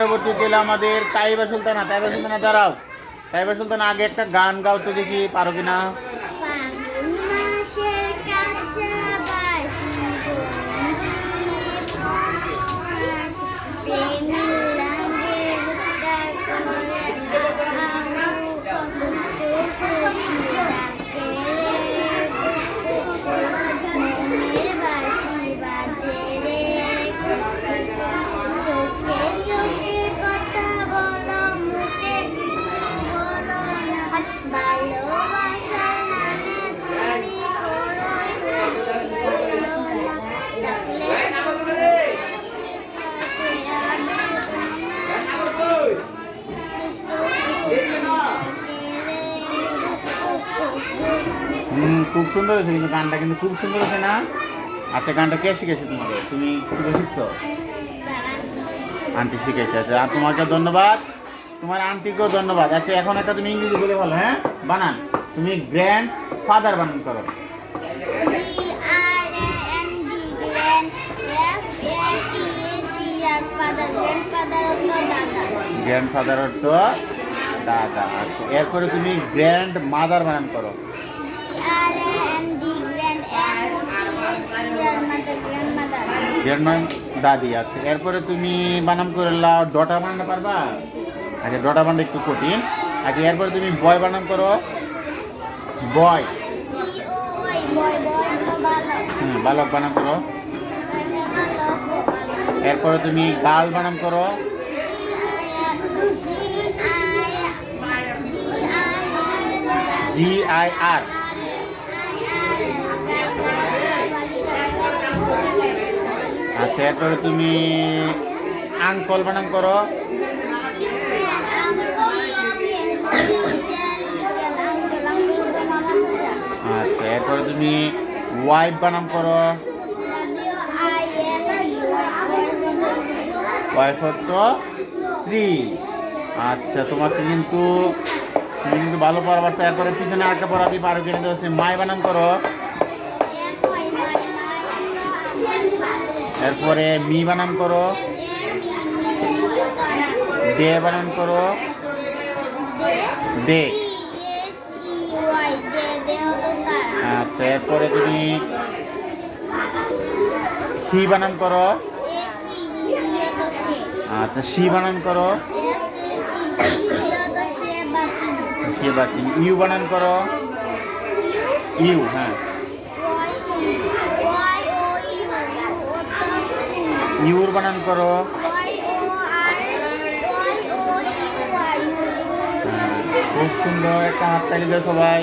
পরবর্তীতে আমাদের তাইবা সুলতানা দাঁড়াও। তাইবা সুলতানা আগে একটা গান গাও তো দেখি, পারো কিনা? খুব সুন্দর হয়েছে কিন্তু গানটা, কিন্তু খুব সুন্দর হয়েছে না? আচ্ছা, গানটা কে শিখেছে তোমাকে? তুমি কোথায় শিখছো? আন্টি শিখেছে। আচ্ছা, আর তোমাকে ধন্যবাদ, তোমার আন্টিকেও ধন্যবাদ। আচ্ছা, এখন একটা তুমি ইংরেজি বলে বলো। হ্যাঁ, বানান। তুমি গ্র্যান্ড ফাদার বানান করো। গ্র্যান্ডফাদার অর্থ দাদা। আচ্ছা, এরপরে তুমি গ্র্যান্ড মাদার বানান করো। দাদি। আচ্ছা, এরপরে তুমি বানান করে লাও ডটা বানাতে পারবা? আচ্ছা, ডটা বানাতে একটু কঠিন। আচ্ছা, এরপরে তুমি বয় বানান করো। বয়। বালক বানান করো। এরপরে তুমি গার্ল বানান করো। GIR। আচ্ছা, এরপরে তুমি আঙ্কল বানান করো। আচ্ছা, এরপরে তুমি ওয়াইফ বানান করো। ওয়াইফ অর্থ স্ত্রী। আচ্ছা, তোমাকে কিন্তু তুমি কিন্তু ভালো পড়া পারছো। এরপরে পিছনে আরেকটা পড়াবি, পারো কিনে দেওয়া মাই বানান করো। এরপরে মি বানান করো। দে বানান করো। দে। আচ্ছা, এরপরে তুমি হি বানান করো। আচ্ছা, সি বানান করো। ইউ বানান করো। ইউ। হ্যাঁ, ইউর বানান করো। খুব সুন্দর, একটা হাততালি দাও সবাই।